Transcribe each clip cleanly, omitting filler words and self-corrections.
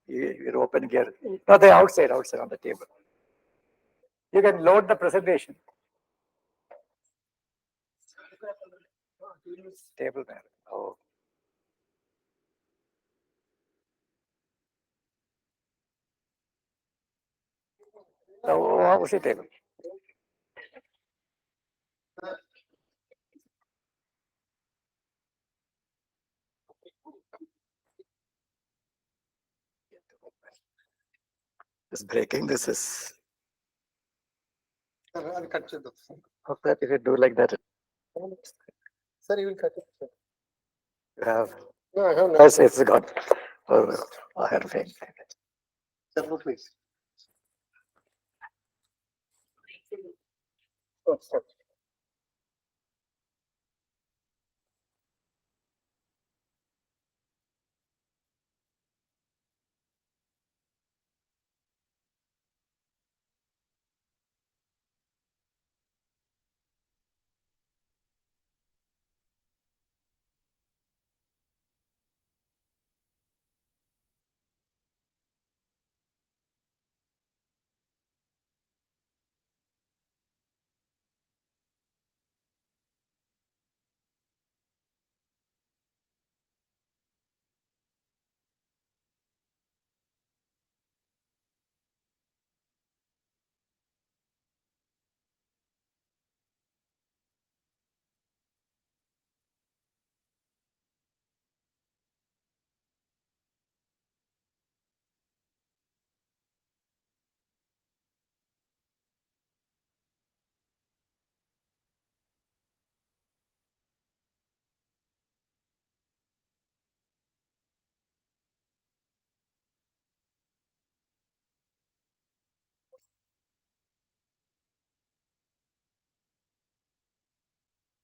You're opening here. No, they're outside on the table. You can load the presentation. Table there. Oh. So, उसी table. Just breaking. This is. Okay, if you do like that. Sir, you will cut it. Sir. You have. No, I have not. Yes, it's gone. Oh, I had a thing. Sir, no, please. Oh, sorry.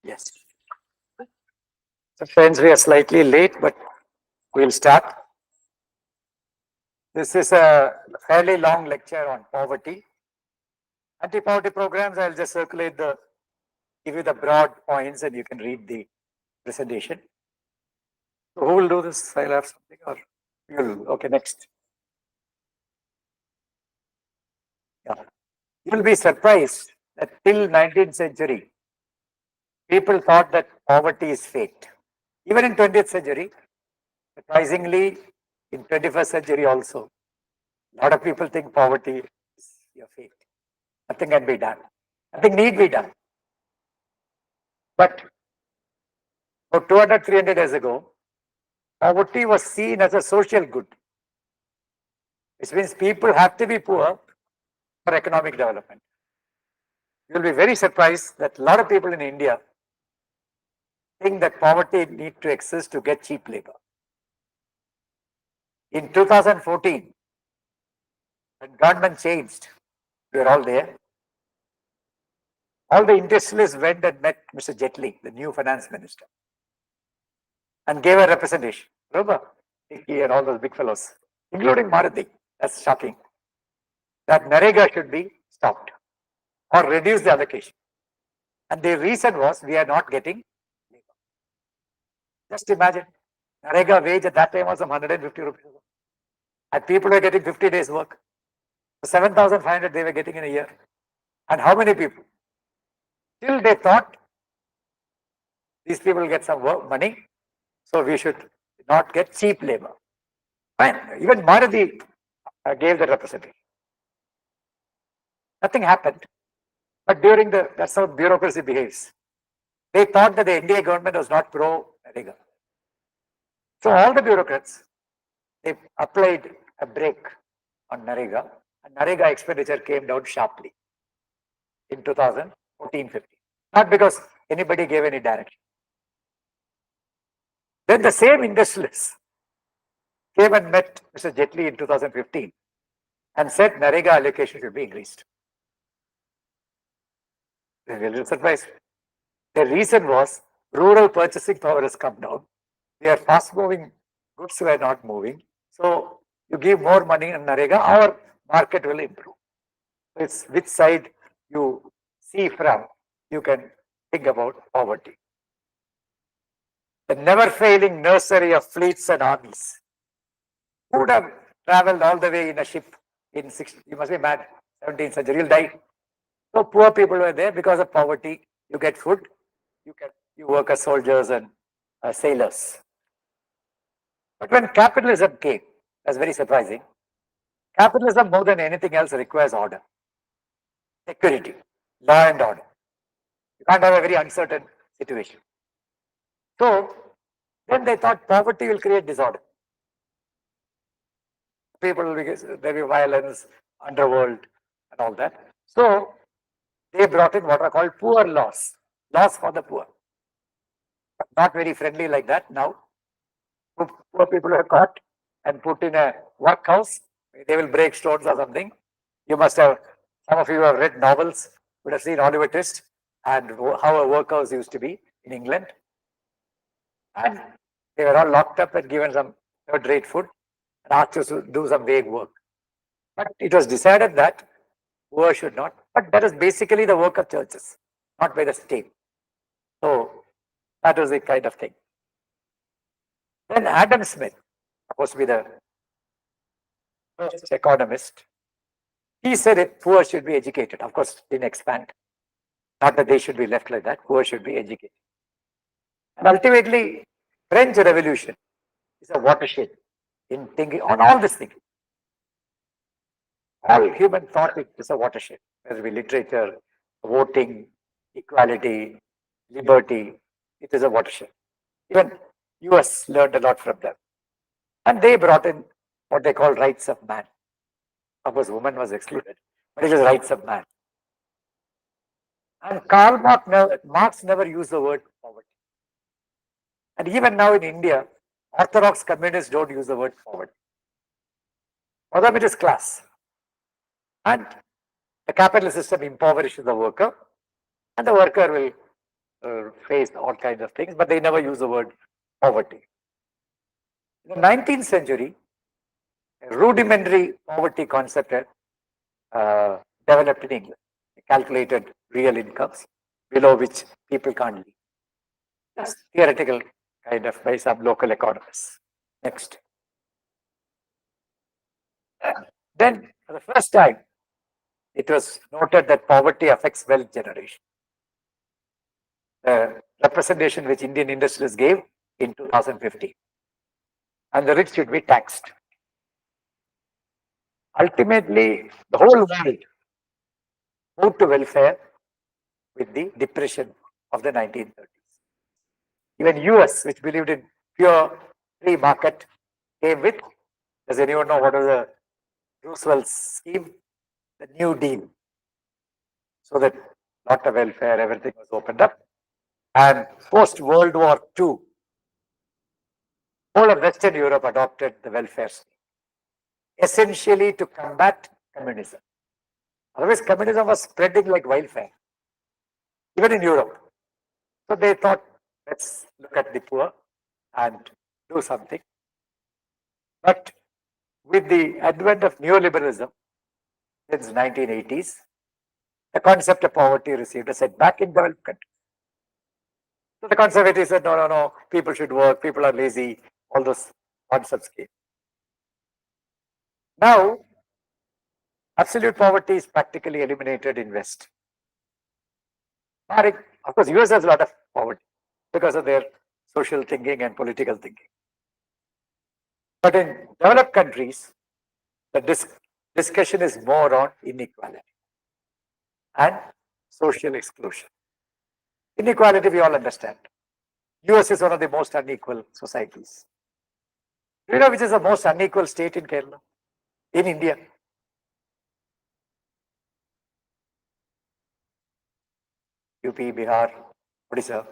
Yes. So friends, we are slightly late, but we'll start. This is a fairly long lecture on poverty. Anti-poverty programs, I'll just circulate give you the broad points and you can read the presentation. So who will do this? I'll have something or you'll, okay, next. Yeah. You'll be surprised that till 19th century, people thought that poverty is fate. Even in 20th century, surprisingly, in 21st century also, a lot of people think poverty is your fate. Nothing can be done. Nothing need be done. But about 200, 300 years ago, poverty was seen as a social good, which means people have to be poor for economic development. You'll be very surprised that a lot of people in India think that poverty need to exist to get cheap labor. In 2014, when government changed, we were all there. All the industrialists went and met Mr. Jetli, the new finance minister, and gave a representation. Remember, Dicky and all those big fellows, including Maruti. That's shocking. That Narega should be stopped or reduce the allocation. And the reason was we are not getting labor. Just imagine, Narega wage at that time was 150 rupees. And people were getting 50 days work. 7,500 they were getting in a year. And how many people? Still they thought these people get some work, money, so we should not get cheap labor. Fine. Even Maruti gave the representation. Nothing happened. But during that's how bureaucracy behaves. They thought that the NDA government was not pro-Narega. So all the bureaucrats, they applied a brake on Narega, and Narega expenditure came down sharply in 2014-15. Not because anybody gave any direction. Then the same industrialists came and met Mr. Jetli in 2015 and said Narega allocation should be increased. They were a little surprised. The reason was rural purchasing power has come down. They are fast moving goods were not moving. So you give more money in Narega, our market will improve. It's which side you see from, you can think about poverty. the never failing nursery of fleets and armies. Who would have traveled all the way in a ship in you must be mad, 17th century, you'll die. So poor people were there because of poverty. You get food, you work as soldiers and sailors. But when capitalism came, that's very surprising. Capitalism, more than anything else, requires order, security, law and order. You can't have a very uncertain situation. So then they thought poverty will create disorder. People will there will be violence, underworld, and all that. So they brought in what are called poor laws, laws for the poor. Not very friendly like that now. Poor people are caught and put in a workhouse. They will break stones or something. You must have, some of you have read novels, would have seen Oliver Twist and how a workhouse used to be in England. And they were all locked up and given some third-rate food and asked to do some vague work. But it was decided that poor should not. But that is basically the work of churches, not by the state. So that was the kind of thing. Then Adam Smith, supposed to be the first economist, he said that poor should be educated. Of course, didn't expand. Not that they should be left like that. Poor should be educated. And ultimately, French Revolution is a watershed in thinking on all this thinking. All human thought is a watershed, whether it be literature, voting, equality, liberty. It is a watershed. Even US learned a lot from them. And they brought in what they call rights of man. Of course, woman was excluded, but it is rights of man. And Marx never used the word poverty. And even now in India, Orthodox communists don't use the word poverty. For them, it is class. And the capitalist system impoverishes the worker, and the worker will face all kinds of things, but they never use the word poverty. In the 19th century, a rudimentary poverty concept developed in England. Calculated real incomes below which people can't live. That's theoretical kind of by some local economists. Next. Then, for the first time, it was noted that poverty affects wealth generation. The representation which Indian industrialists gave in 2015. And the rich should be taxed. Ultimately, the whole world moved to welfare with the depression of the 1930s. Even US, which believed in pure free market, came with, does anyone know what was the Roosevelt's scheme? The New Deal. So that lot of welfare, everything was opened up. And post-World War II, all of Western Europe adopted the welfare scheme, essentially to combat communism. Otherwise, communism was spreading like wildfire, even in Europe. So they thought, let's look at the poor and do something. But with the advent of neoliberalism since 1980s, the concept of poverty received a setback in developed countries. So the conservatives said, no, people should work, people are lazy, all those concepts came. Now, absolute poverty is practically eliminated in West. Of course, US has a lot of poverty because of their social thinking and political thinking. But in developed countries, the discussion is more on inequality and social exclusion. Inequality, we all understand. US is one of the most unequal societies. Do you know which is the most unequal state in Kerala? In India? UP, Bihar, Odisha.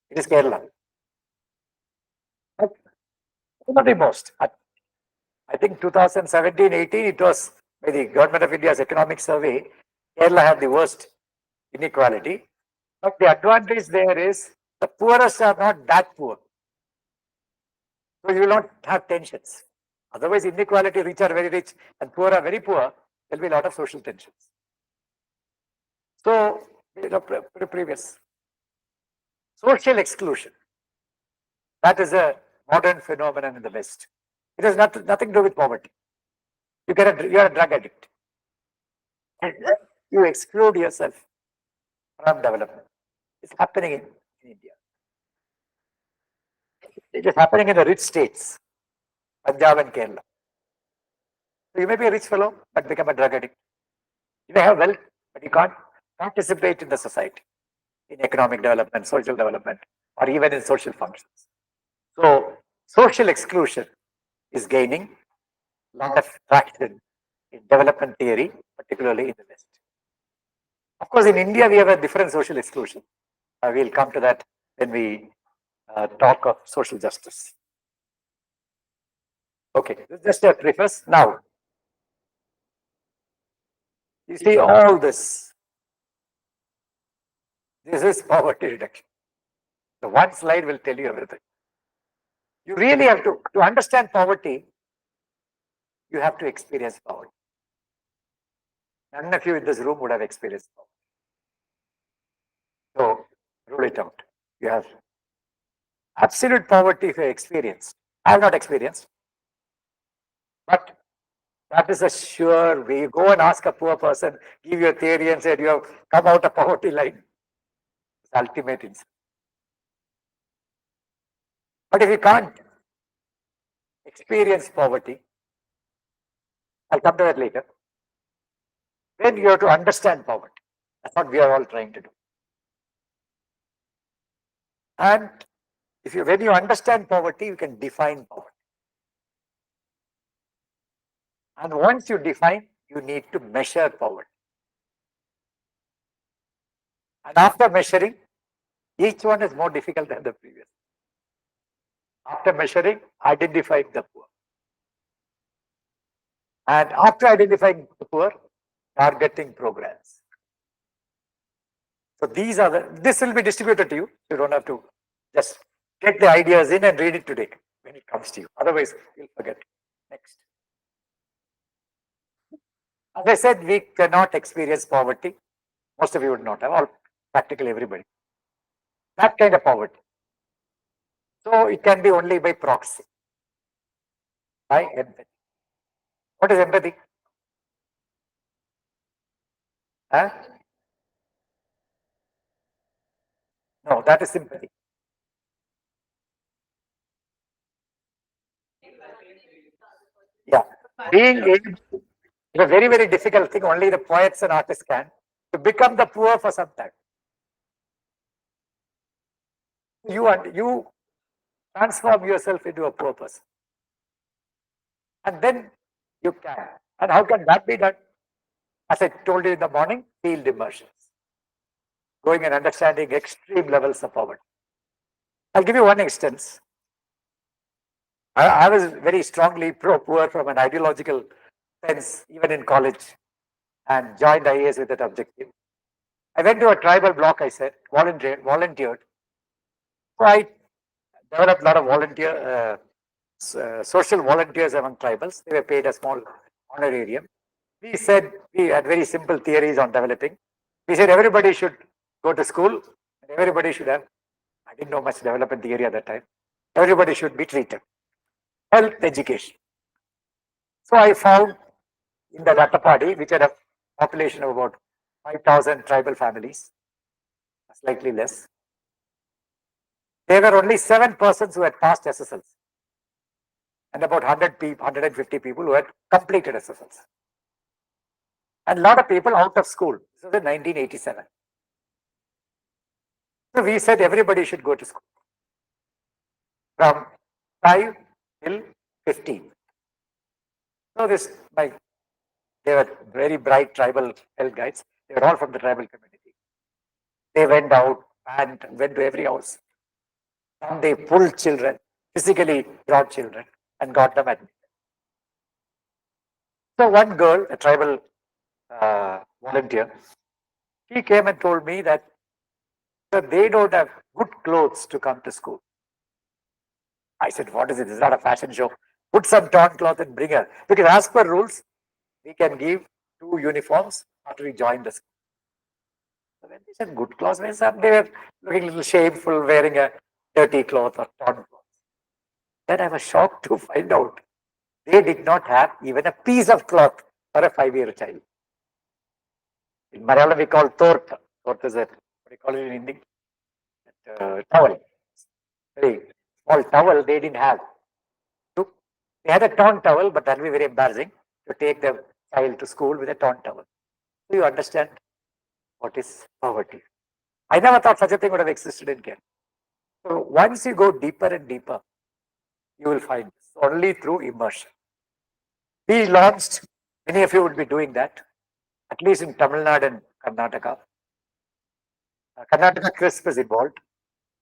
It is Kerala. But one of the most. I think 2017-18, it was by the Government of India's economic survey, Kerala had the worst inequality. But the advantage there is the poorest are not that poor. So you will not have tensions. Otherwise, inequality, rich are very rich and poor are very poor, there will be a lot of social tensions. So, previous. Social exclusion. That is a modern phenomenon in the West. It has nothing to do with poverty. You are a drug addict. And you exclude yourself from development. It's happening in India. It is happening in the rich states, Punjab and Kerala. So you may be a rich fellow, but become a drug addict. You may have wealth, but you can't participate in the society, in economic development, social development, or even in social functions. So social exclusion is gaining a lot of traction in development theory, particularly in the West. Of course, in India, we have a different social exclusion. We'll come to that when we talk of social justice. Okay, just a preface. Now, you see all this. This is poverty reduction. The one slide will tell you everything. You really have to understand poverty, you have to experience poverty. None of you in this room would have experienced poverty. So, rule it out. You have absolute poverty if you experience. I have not experienced, but that is a sure way. You go and ask a poor person, give your theory and say you have come out of poverty line. It's ultimate insult. But if you can't experience poverty, I'll come to that later, then you have to understand poverty. That's what we are all trying to do. And when you understand poverty, you can define poverty. And once you define, you need to measure poverty. And after measuring, each one is more difficult than the previous. After measuring, identifying the poor. And after identifying the poor, targeting programs. So this will be distributed to you. You don't have to just get the ideas in and read it today when it comes to you. Otherwise, you'll forget. Next. As I said, we cannot experience poverty. Most of you would not have, practically everybody. That kind of poverty. So it can be only by proxy, by empathy. What is empathy? Huh? No, that is sympathy. Yeah. Being able, it's a very, very difficult thing. Only the poets and artists can. To become the poor for some time. You transform yourself into a poor person. And then you can. And how can that be done? As I told you in the morning, field immersions. Going and understanding extreme levels of poverty. I'll give you one instance. I was very strongly pro-poor from an ideological sense, even in college, and joined IAS with that objective. I went to a tribal block, I said, volunteered. So I developed a lot of social volunteers among tribals. They were paid a small honorarium. We had very simple theories on developing. We said everybody should go to school, and everybody should have, I didn't know much development theory at that time. Everybody should be treated. Health, education. So I found in the Rattapadi, which had a population of about 5,000 tribal families, slightly less, there were only 7 persons who had passed SSLC and about 150 people who had completed SSLC. And a lot of people out of school. This was in 1987. So we said everybody should go to school from 5 till 15. So they were very bright tribal health guides. They were all from the tribal community. They went out and went to every house. And they pulled children, physically brought children, and got them admitted. So one girl, a tribal volunteer, she came and told me that they don't have good clothes to come to school. I said, what is it? This is not a fashion show. Put some torn cloth and bring her. Because as per rules, we can give 2 uniforms after we join the school. So when they said good clothes means that they were looking a little shameful, wearing a dirty cloth or torn cloth. Then I was shocked to find out they did not have even a piece of cloth for a 5-year child. In Malayalam, we call tort. Tort is a, what do you call it in Hindi? Towel. Very small towel they didn't have. They had a torn towel, but that will be very embarrassing to take the child to school with a torn towel. Do you understand what is poverty? I never thought such a thing would have existed in Kerala. So once you go deeper and deeper, you will find only through immersion. We launched, many of you would be doing that, at least in Tamil Nadu and Karnataka. Karnataka CRISP is involved.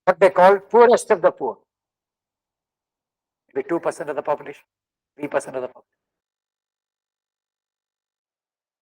What they call poorest of the poor. Maybe 2% of the population, 3% of the population.